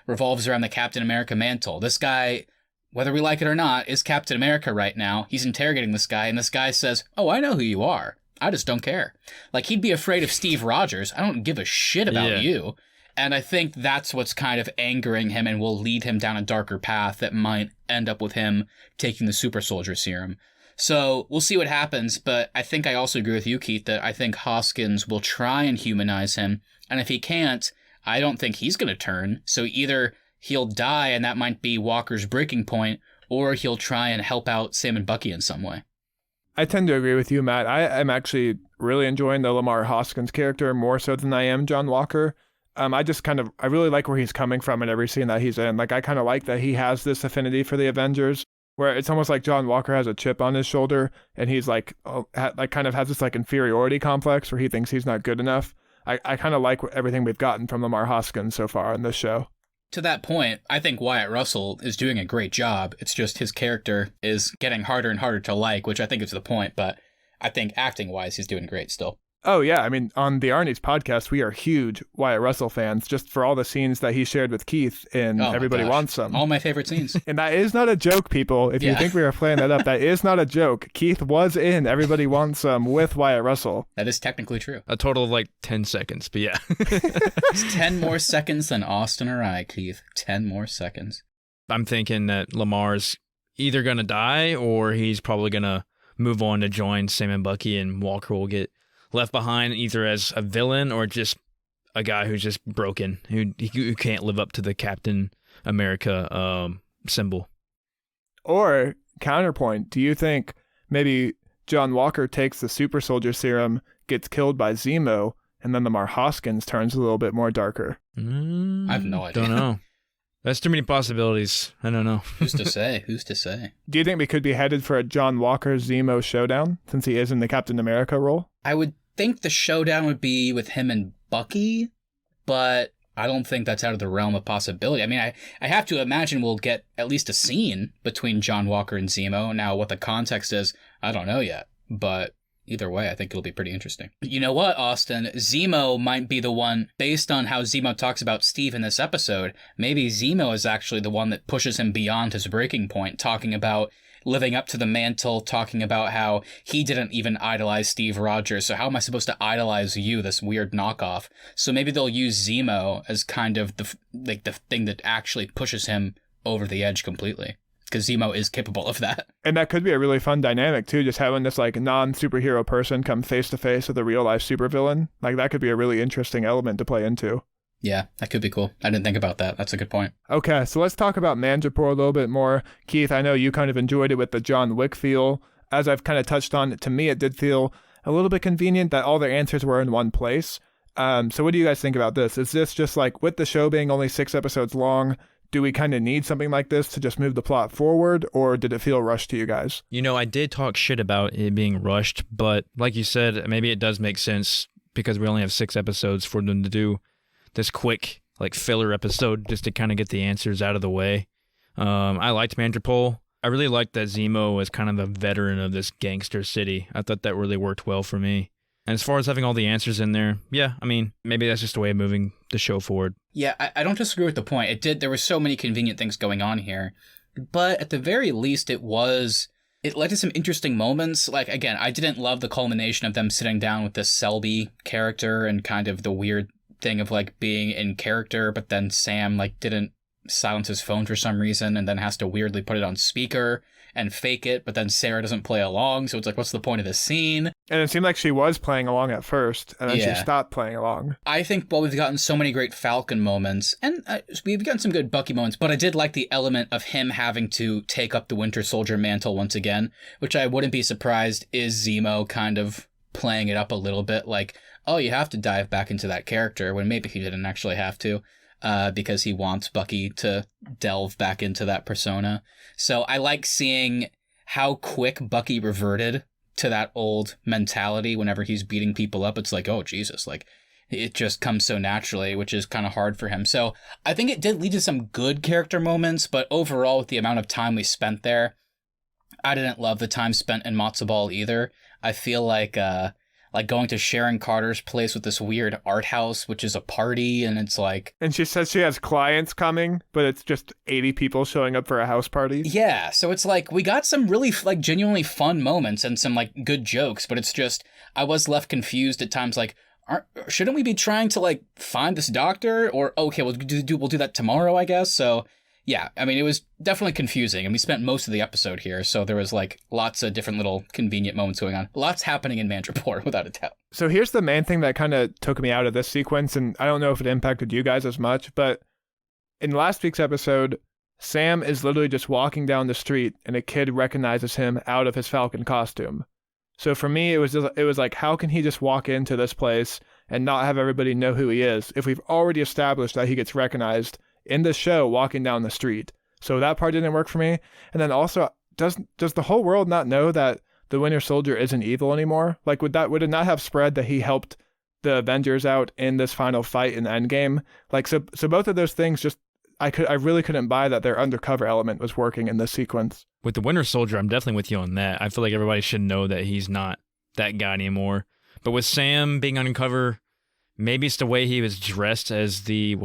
revolves around the Captain America mantle. This guy, whether we like it or not, is Captain America right now. He's interrogating this guy, and this guy says, "Oh, I know who you are. I just don't care." Like, he'd be afraid of Steve Rogers. I don't give a shit about you. And I think that's what's kind of angering him and will lead him down a darker path that might end up with him taking the Super Soldier Serum. So we'll see what happens, but I think I also agree with you, Keith, that I think Hoskins will try and humanize him. And if he can't, I don't think he's going to turn. So either he'll die and that might be Walker's breaking point, or he'll try and help out Sam and Bucky in some way. I tend to agree with you, Matt. I am actually really enjoying the Lemar Hoskins character more so than I am John Walker. I really like where he's coming from in every scene that he's in. Like, I kind of like that he has this affinity for the Avengers, where it's almost like John Walker has a chip on his shoulder, and he's kind of has this like inferiority complex where he thinks he's not good enough. I kind of like everything we've gotten from Lemar Hoskins so far in this show. To that point, I think Wyatt Russell is doing a great job. It's just his character is getting harder and harder to like, which I think is the point, but I think acting-wise, he's doing great still. Oh, yeah. I mean, on the Arnies podcast, we are huge Wyatt Russell fans just for all the scenes that he shared with Keith in Everybody Wants Some. All my favorite scenes. And that is not a joke, people. If you think we were playing that up, that is not a joke. Keith was in Everybody Wants Some with Wyatt Russell. That is technically true. A total of like 10 seconds, but yeah. It's 10 more seconds than Austin or I, Keith. 10 more seconds. I'm thinking that Lamar's either going to die or he's probably going to move on to join Sam and Bucky, and Walker will get left behind either as a villain or just a guy who's just broken, who can't live up to the Captain America symbol. Or, counterpoint, do you think maybe John Walker takes the Super Soldier Serum, gets killed by Zemo, and then Lemar Hoskins turns a little bit more darker? I have no idea. Don't know. That's too many possibilities. I don't know. Who's to say? Who's to say? Do you think we could be headed for a John Walker-Zemo showdown, since he is in the Captain America role? I would think the showdown would be with him and Bucky, but I don't think that's out of the realm of possibility. I mean, I have to imagine we'll get at least a scene between John Walker and Zemo. Now, what the context is, I don't know yet, but either way, I think it'll be pretty interesting. You know what, Austin? Zemo might be the one, based on how Zemo talks about Steve in this episode, maybe Zemo is actually the one that pushes him beyond his breaking point, talking about living up to the mantle, talking about how he didn't even idolize Steve Rogers, so how am I supposed to idolize you, this weird knockoff? So maybe they'll use Zemo as kind of the thing that actually pushes him over the edge completely, because Zemo is capable of that. And that could be a really fun dynamic too, just having this like non-superhero person come face to face with a real life supervillain. Like, that could be a really interesting element to play into. Yeah, that could be cool. I didn't think about that. That's a good point. Okay, so let's talk about Madripoor a little bit more. Keith, I know you kind of enjoyed it with the John Wick feel. As I've kind of touched on, to me it did feel a little bit convenient that all their answers were in one place. So what do you guys think about this? Is this just like, with the show being only 6 episodes long, do we kind of need something like this to just move the plot forward, or did it feel rushed to you guys? You know, I did talk shit about it being rushed, but like you said, maybe it does make sense because we only have 6 episodes for them to do this quick, like, filler episode just to kind of get the answers out of the way. I liked Madripoor. I really liked that Zemo was kind of a veteran of this gangster city. I thought that really worked well for me. And as far as having all the answers in there, yeah, I mean, maybe that's just a way of moving the show forward. Yeah, I don't disagree with the point. There were so many convenient things going on here. But at the very least, it led to some interesting moments. Like, again, I didn't love the culmination of them sitting down with this Selby character and kind of the weird thing of like being in character, but then Sam like didn't silence his phone for some reason and then has to weirdly put it on speaker and fake it, but then Sarah doesn't play along, so it's like, what's the point of this scene? And it seemed like she was playing along at first, and then she stopped playing along. I think, well, we've gotten so many great Falcon moments, and we've gotten some good Bucky moments, but I did like the element of him having to take up the Winter Soldier mantle once again, which I wouldn't be surprised is Zemo kind of playing it up a little bit, like, oh, you have to dive back into that character, when maybe he didn't actually have to. because he wants Bucky to delve back into that persona. So I like seeing how quick Bucky reverted to that old mentality whenever he's beating people up. It's like, oh, Jesus, like, it just comes so naturally, which is kind of hard for him. So I think it did lead to some good character moments, but overall, with the amount of time we spent there, I didn't love the time spent in Matzo Ball either. I feel like going to Sharon Carter's place with this weird art house, which is a party, and it's like... And she says she has clients coming, but it's just 80 people showing up for a house party. Yeah, so it's like, we got some really, like, genuinely fun moments and some, like, good jokes, but it's just, I was left confused at times, like, shouldn't we be trying to, like, find this doctor? Or, okay, we'll do that tomorrow, I guess, so... Yeah, I mean, it was definitely confusing, and we spent most of the episode here, so there was, like, lots of different little convenient moments going on. Lots happening in Madripoor, without a doubt. So here's the main thing that kind of took me out of this sequence, and I don't know if it impacted you guys as much, but in last week's episode, Sam is literally just walking down the street, and a kid recognizes him out of his Falcon costume. So for me, it was like, how can he just walk into this place and not have everybody know who he is if we've already established that he gets recognized in the show walking down the street? So that part didn't work for me. And then also, does the whole world not know that the Winter Soldier isn't evil anymore? Like, would it not have spread that he helped the Avengers out in this final fight in Endgame? Like, so both of those things, just I really couldn't buy that their undercover element was working in this sequence. With the Winter Soldier, I'm definitely with you on that. I feel like everybody should know that he's not that guy anymore. But with Sam being undercover, maybe it's the way he was dressed as the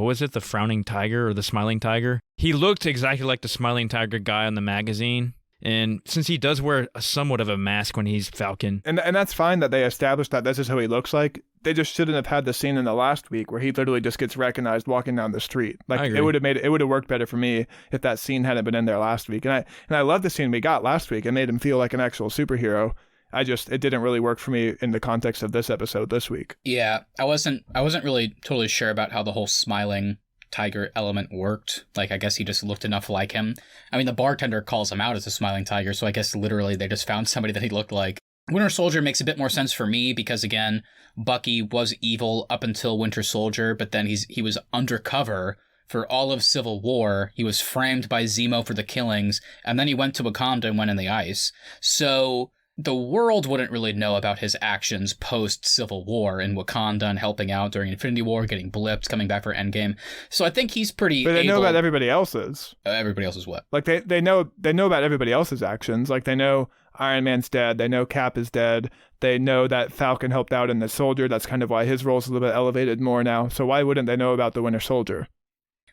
frowning tiger or the smiling tiger. He looked exactly like the smiling tiger guy on the magazine. And since he does wear somewhat of a mask when he's Falcon. And that's fine that they established that this is how he looks like. They just shouldn't have had the scene in the last week where he literally just gets recognized walking down the street. Like, it would have worked better for me if that scene hadn't been in there last week. And I love the scene we got last week. It made him feel like an actual superhero. It didn't really work for me in the context of this episode this week. Yeah, I wasn't really totally sure about how the whole smiling tiger element worked. Like, I guess he just looked enough like him. I mean, the bartender calls him out as a smiling tiger, so I guess literally they just found somebody that he looked like. Winter Soldier makes a bit more sense for me because, again, Bucky was evil up until Winter Soldier, but then he was undercover for all of Civil War. He was framed by Zemo for the killings, and then he went to Wakanda and went in the ice. So the world wouldn't really know about his actions post-Civil War in Wakanda and helping out during Infinity War, getting blipped, coming back for Endgame. So I think he's pretty But they know about everybody else's. Everybody else's what? Like, they know about everybody else's actions. Like, they know Iron Man's dead. They know Cap is dead. They know that Falcon helped out in the Soldier. That's kind of why his role's a little bit elevated more now. So why wouldn't they know about the Winter Soldier?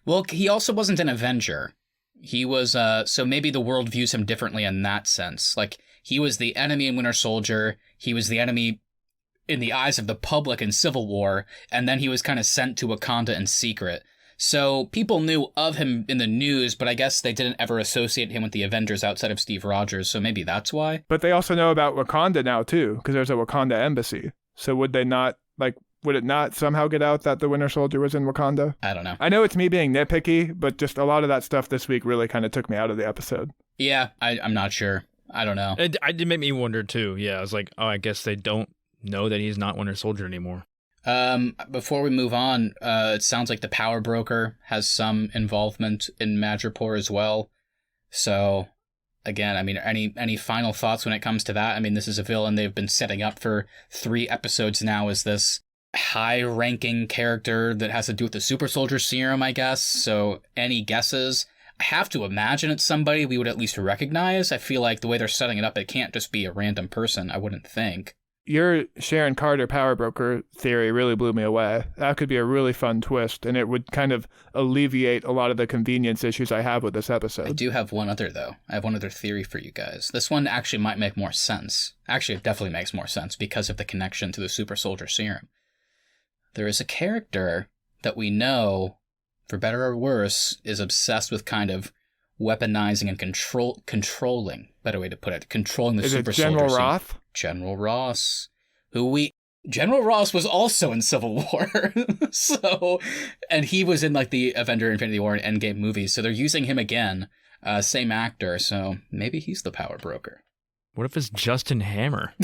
Well, he also wasn't an Avenger. He was, so maybe the world views him differently in that sense. Like, he was the enemy in Winter Soldier. He was the enemy in the eyes of the public in Civil War. And then he was kind of sent to Wakanda in secret. So people knew of him in the news, but I guess they didn't ever associate him with the Avengers outside of Steve Rogers. So maybe that's why. But they also know about Wakanda now, too, because there's a Wakanda embassy. So would it not somehow get out that the Winter Soldier was in Wakanda? I don't know. I know it's me being nitpicky, but just a lot of that stuff this week really kind of took me out of the episode. Yeah, I'm not sure. I don't know. It did make me wonder, too. Yeah, I was like, oh, I guess they don't know that he's not Winter Soldier anymore. Before we move on, it sounds like the Power Broker has some involvement in Madripoor as well. So, again, I mean, any final thoughts when it comes to that? I mean, this is a villain they've been setting up for 3 episodes now as this high-ranking character that has to do with the Super Soldier Serum, I guess. So, any guesses? I have to imagine it's somebody we would at least recognize. I feel like the way they're setting it up, it can't just be a random person, I wouldn't think. Your Sharon Carter Power Broker theory really blew me away. That could be a really fun twist, and it would kind of alleviate a lot of the convenience issues I have with this episode. I do have one other, though. I have one other theory for you guys. This one actually might make more sense. Actually, it definitely makes more sense because of the connection to the Super Soldier Serum. There is a character that we know, for better or worse, is obsessed with kind of weaponizing and controlling, better way to put it, controlling the Super Soldier Serum. General Roth? General Ross, General Ross was also in Civil War. And he was in like the Avenger Infinity War and Endgame movies. So they're using him again, same actor. So maybe he's the Power Broker. What if it's Justin Hammer?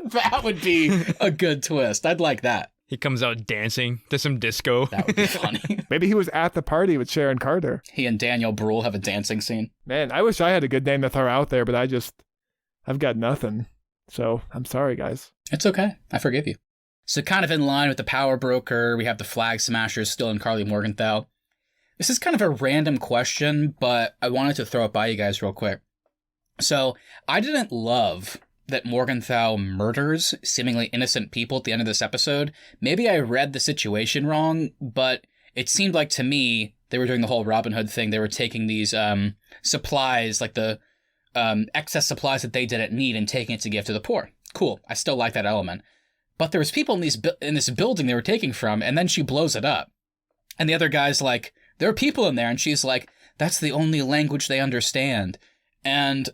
That would be a good twist. I'd like that. He comes out dancing to some disco. That would be funny. Maybe he was at the party with Sharon Carter. He and Daniel Bruhl have a dancing scene. Man, I wish I had a good name to throw out there, but I've got nothing. So I'm sorry, guys. It's okay. I forgive you. So kind of in line with the Power Broker, we have the Flag Smashers still in Karli Morgenthau. This is kind of a random question, but I wanted to throw it by you guys real quick. So I didn't love that Morgenthau murders seemingly innocent people at the end of this episode. Maybe I read the situation wrong, but it seemed like to me they were doing the whole Robin Hood thing. They were taking these supplies, like the excess supplies that they didn't need, and taking it to give to the poor. Cool. I still like that element. But there was people in this building they were taking from, and then she blows it up. And the other guy's like, there are people in there, and she's like, that's the only language they understand. And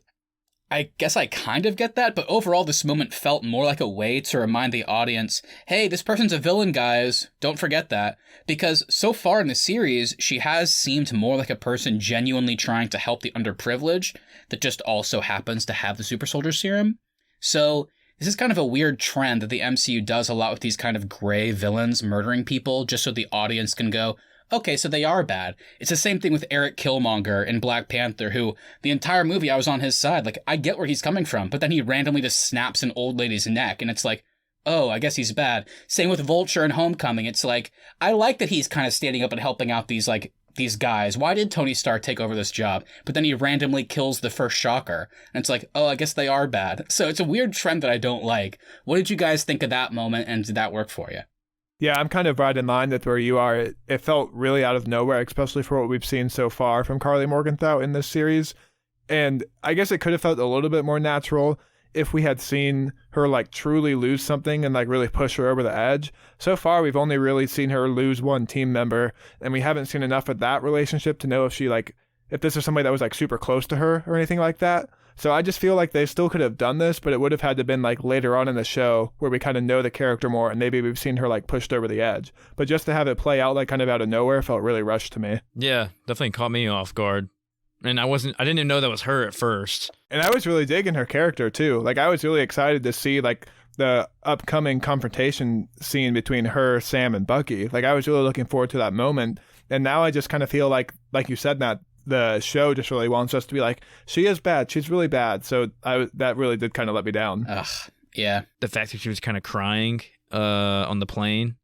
I guess I kind of get that, but overall this moment felt more like a way to remind the audience, hey, this person's a villain, guys. Don't forget that. Because so far in the series, she has seemed more like a person genuinely trying to help the underprivileged that just also happens to have the Super Soldier Serum. So this is kind of a weird trend that the MCU does a lot with these kind of gray villains murdering people just so the audience can go, okay, so they are bad. It's the same thing with Eric Killmonger in Black Panther, who the entire movie I was on his side. Like, I get where he's coming from, but then he randomly just snaps an old lady's neck, and it's like, oh, I guess he's bad. Same with Vulture in Homecoming. It's like, I like that he's kind of standing up and helping out these guys. Why did Tony Stark take over this job? But then he randomly kills the first Shocker, and it's like, oh, I guess they are bad. So it's a weird trend that I don't like. What did you guys think of that moment, and did that work for you? Yeah, I'm kind of right in line with where you are. It felt really out of nowhere, especially for what we've seen so far from Karli Morgenthau in this series. And I guess it could have felt a little bit more natural if we had seen her like truly lose something and like really push her over the edge. So far, we've only really seen her lose one team member, and we haven't seen enough of that relationship to know if this is somebody that was like super close to her or anything like that. So I just feel like they still could have done this, but it would have had to been like later on in the show where we kind of know the character more and maybe we've seen her like pushed over the edge. But just to have it play out like kind of out of nowhere felt really rushed to me. Yeah, definitely caught me off guard. And I didn't even know that was her at first. And I was really digging her character too. Like I was really excited to see like the upcoming confrontation scene between her, Sam, and Bucky. Like I was really looking forward to that moment. And now I just kind of feel like you said, Matt, the show just really wants us to be like, she is bad. She's really bad. So that really did kind of let me down. Ugh, yeah. The fact that she was kind of crying on the plane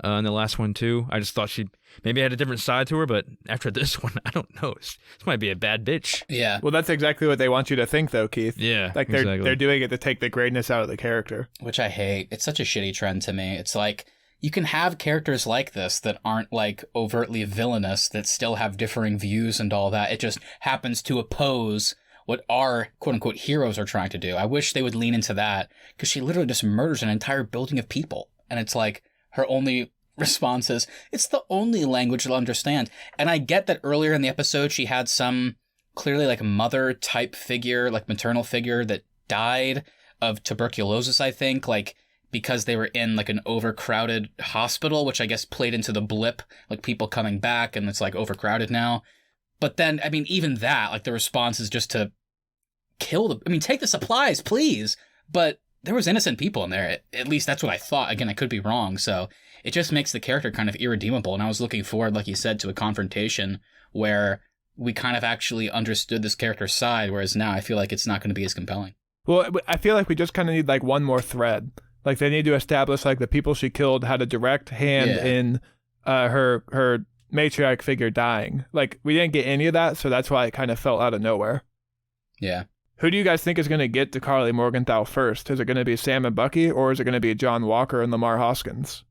in the last one too. I just thought she maybe had a different side to her, but after this one, I don't know. This might be a bad bitch. Yeah. Well, that's exactly what they want you to think, though, Keith. Yeah, like they're doing it to take the greatness out of the character. Which I hate. It's such a shitty trend to me. It's like, you can have characters like this that aren't like overtly villainous, that still have differing views and all that. It just happens to oppose what our quote unquote heroes are trying to do. I wish they would lean into that, because she literally just murders an entire building of people. And it's like her only response is, it's the only language they'll understand. And I get that earlier in the episode, she had some clearly like mother type figure, like maternal figure that died of tuberculosis, I think, like, because they were in like an overcrowded hospital, which I guess played into the blip, like people coming back and it's like overcrowded now. But then, I mean, even that, like the response is just to take the supplies, please. But there was innocent people in there. At least that's what I thought. Again, I could be wrong. So it just makes the character kind of irredeemable. And I was looking forward, like you said, to a confrontation where we kind of actually understood this character's side. Whereas now I feel like it's not going to be as compelling. Well, I feel like we just kind of need like one more thread. Like they need to establish like the people she killed had a direct hand in her matriarch figure dying. Like we didn't get any of that, so that's why it kind of felt out of nowhere. Yeah. Who do you guys think is going to get to Karli Morgenthau first? Is it going to be Sam and Bucky, or is it going to be John Walker and Lemar Hoskins?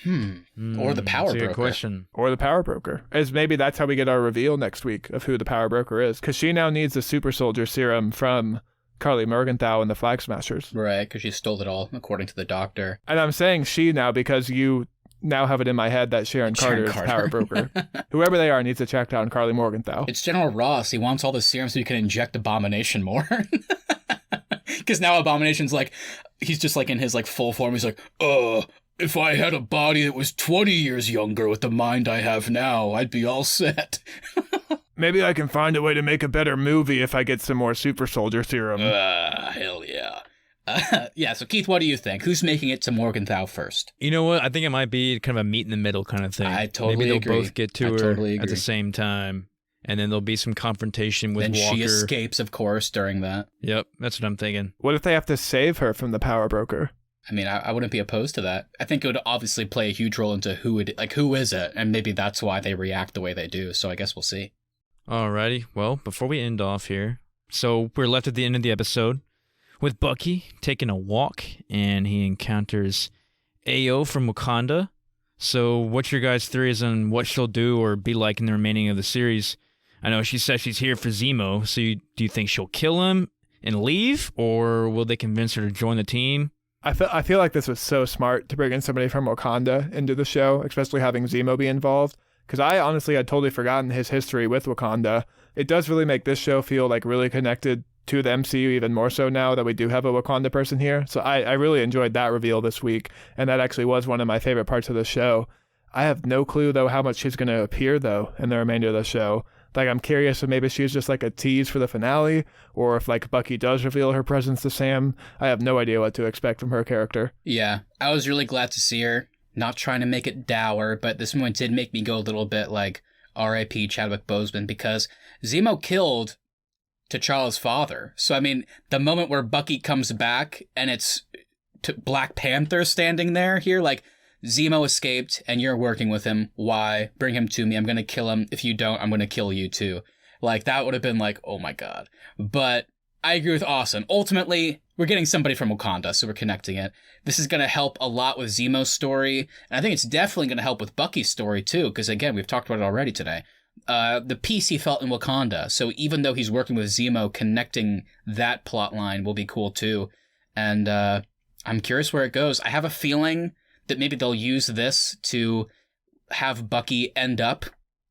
Or the Power Broker. Good question. Or the Power Broker. As maybe that's how we get our reveal next week of who the Power Broker is, because she now needs the Super Soldier Serum from Karli Morgenthau and the Flag Smashers. Right, because she stole it all, according to the doctor. And I'm saying she now because you now have it in my head that Sharon Carter is the Power Broker. Whoever they are needs to track down Karli Morgenthau. It's General Ross. He wants all the serum so he can inject Abomination more. Because now Abomination's like, he's just like in his like full form. He's like, if I had a body that was 20 years younger with the mind I have now, I'd be all set. Maybe I can find a way to make a better movie if I get some more Super Soldier Serum. Hell yeah. Yeah, so Keith, what do you think? Who's making it to Morgenthau first? You know what? I think it might be kind of a meet in the middle kind of thing. I totally Maybe they'll agree. both get to I her totally at the agree. same time, and then there'll be some confrontation with Then Walker. she escapes, of course, during that. Yep, that's what I'm thinking. What if they have to save her from the power broker? I mean, I wouldn't be opposed to that. I think it would obviously play a huge role into who is it, and maybe that's why they react the way they do. So I guess we'll see. Alrighty, well, before we end off here, so we're left at the end of the episode with Bucky taking a walk, and he encounters Ao from Wakanda. So what's your guys' theories on what she'll do or be like in the remaining of the series? I know she says she's here for Zemo, so do you think she'll kill him and leave, or will they convince her to join the team? I feel like this was so smart to bring in somebody from Wakanda into the show, especially having Zemo be involved, because I honestly had totally forgotten his history with Wakanda. It does really make this show feel like really connected to the MCU even more so now that we do have a Wakanda person here. So I really enjoyed that reveal this week, and that actually was one of my favorite parts of the show. I have no clue, though, how much she's going to appear, though, in the remainder of the show. Like, I'm curious if maybe she's just like a tease for the finale, or if like Bucky does reveal her presence to Sam. I have no idea what to expect from her character. Yeah, I was really glad to see her. Not trying to make it dour, but this moment did make me go a little bit like R.I.P. Chadwick Boseman, because Zemo killed T'Challa's father. So, I mean, the moment where Bucky comes back and it's Black Panther standing there here, like, Zemo escaped and you're working with him. Why? Bring him to me. I'm going to kill him. If you don't, I'm going to kill you too. Like, that would have been like, oh my God. But I agree with Austin. Ultimately, we're getting somebody from Wakanda, so we're connecting it. This is going to help a lot with Zemo's story. And I think it's definitely going to help with Bucky's story too, because again, we've talked about it already today. The peace he felt in Wakanda. So even though he's working with Zemo, connecting that plot line will be cool too. And I'm curious where it goes. I have a feeling that maybe they'll use this to have Bucky end up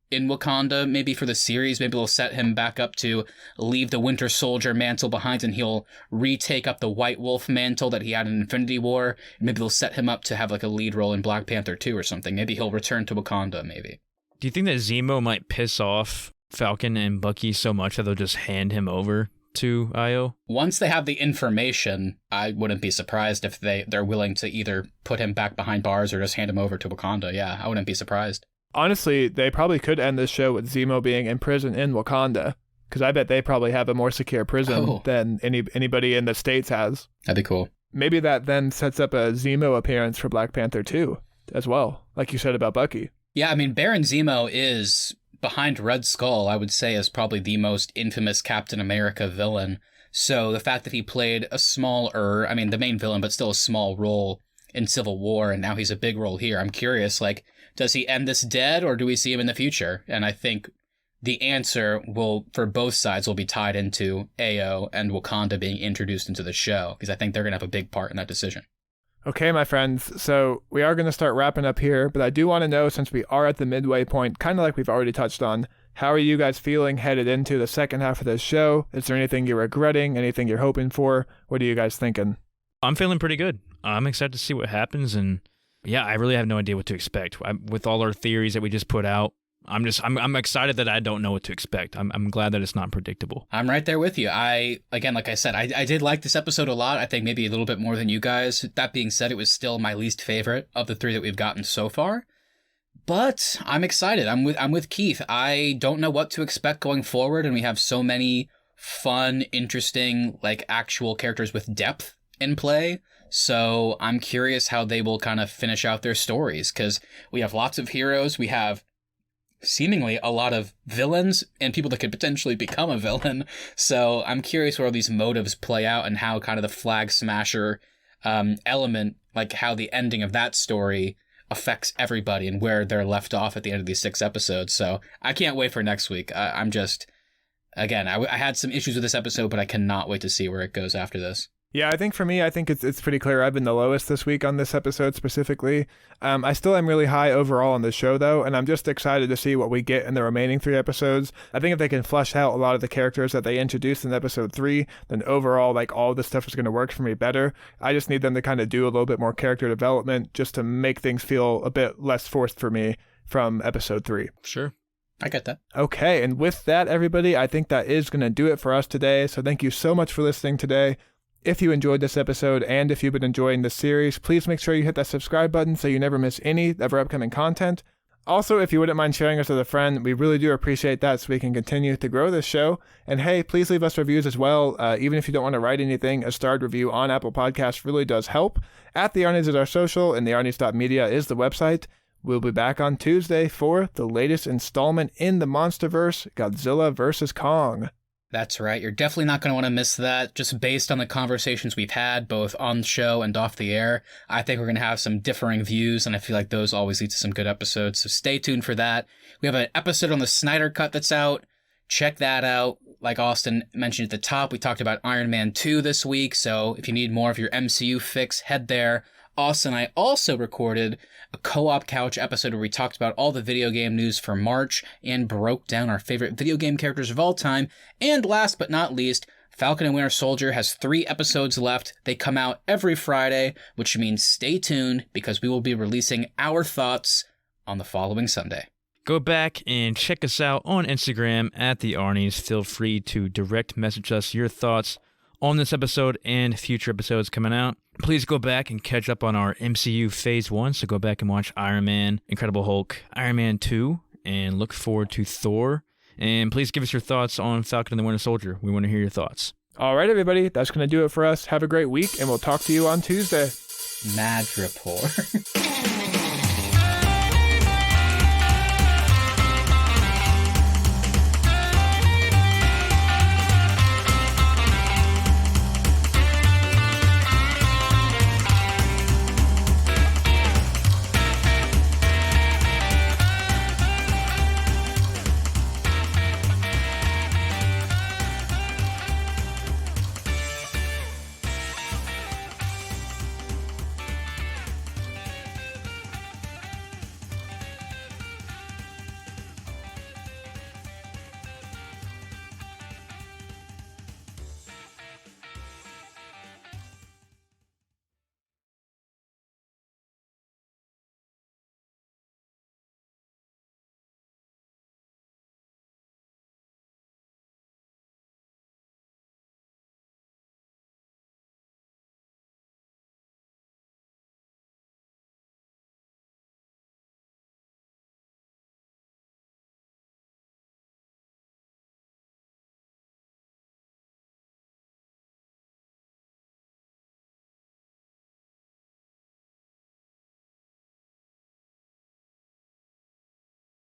in Wakanda, maybe for the series. Maybe they'll set him back up to leave the Winter Soldier mantle behind and he'll retake up the White Wolf mantle that he had in Infinity War. Maybe they'll set him up to have like a lead role in Black Panther 2 or something. Maybe he'll return to Wakanda, maybe. Do you think that Zemo might piss off Falcon and Bucky so much that they'll just hand him over to Io? Once they have the information, I wouldn't be surprised if they're willing to either put him back behind bars or just hand him over to Wakanda. Yeah, I wouldn't be surprised. Honestly, they probably could end this show with Zemo being in prison in Wakanda, because I bet they probably have a more secure prison than anybody in the States has. That'd be cool. Maybe that then sets up a Zemo appearance for Black Panther 2 as well, like you said about Bucky. Yeah, I mean, Baron Zemo is, behind Red Skull, I would say is probably the most infamous Captain America villain. So the fact that he played a smaller, I mean, the main villain, but still a small role in Civil War, and now he's a big role here. I'm curious, like, does he end this dead, or do we see him in the future? And I think the answer for both sides will be tied into Ao and Wakanda being introduced into the show, because I think they're going to have a big part in that decision. Okay, my friends, so we are going to start wrapping up here, but I do want to know, since we are at the midway point, kind of like we've already touched on, how are you guys feeling headed into the second half of this show? Is there anything you're regretting, anything you're hoping for? What are you guys thinking? I'm feeling pretty good. I'm excited to see what happens, and yeah, I really have no idea what to expect. With all our theories that we just put out, I'm excited that I don't know what to expect. I'm glad that it's not predictable. I'm right there with you. Again, like I said, I did like this episode a lot. I think maybe a little bit more than you guys. That being said, it was still my least favorite of the three that we've gotten so far. But I'm excited. I'm with Keith. I don't know what to expect going forward, and we have so many fun, interesting, like actual characters with depth in play. So I'm curious how they will kind of finish out their stories, because we have lots of heroes. We have seemingly a lot of villains and people that could potentially become a villain. So I'm curious where all these motives play out and how kind of the flag smasher element, like how the ending of that story affects everybody and where they're left off at the end of these 6 episodes. So I can't wait for next week. I'm just, again, I had some issues with this episode, but I cannot wait to see where it goes after this. Yeah, I think for me, it's pretty clear I've been the lowest this week on this episode specifically. I still am really high overall on the show, though, and I'm just excited to see what we get in the remaining 3 episodes. I think if they can flesh out a lot of the characters that they introduced in episode 3, then overall, like, all this stuff is going to work for me better. I just need them to kind of do a little bit more character development just to make things feel a bit less forced for me from episode 3. Sure. I get that. Okay, and with that, everybody, I think that is going to do it for us today. So thank you so much for listening today. If you enjoyed this episode and if you've been enjoying this series, please make sure you hit that subscribe button so you never miss any of our upcoming content. Also, if you wouldn't mind sharing us with a friend, we really do appreciate that so we can continue to grow this show. And hey, please leave us reviews as well. Even if you don't want to write anything, a starred review on Apple Podcasts really does help. At The Arnies is our social, and thearnies.media is the website. We'll be back on Tuesday for the latest installment in the Monsterverse, Godzilla vs. Kong. That's right. You're definitely not going to want to miss that. Just based on the conversations we've had, both on the show and off the air, I think we're going to have some differing views, and I feel like those always lead to some good episodes. So stay tuned for that. We have an episode on the Snyder Cut that's out. Check that out. Like Austin mentioned at the top, we talked about Iron Man 2 this week, so if you need more of your MCU fix, head there. Austin and I also recorded a co-op couch episode where we talked about all the video game news for March and broke down our favorite video game characters of all time. And last but not least, Falcon and Winter Soldier has 3 episodes left. They come out every Friday, which means stay tuned because we will be releasing our thoughts on the following Sunday. Go back and check us out on Instagram at The Arnies. Feel free to direct message us your thoughts on this episode and future episodes coming out. Please go back and catch up on our MCU Phase 1, so go back and watch Iron Man, Incredible Hulk, Iron Man 2, and look forward to Thor. And please give us your thoughts on Falcon and the Winter Soldier. We want to hear your thoughts. All right, everybody, that's going to do it for us. Have a great week, and we'll talk to you on Tuesday. Madripoor.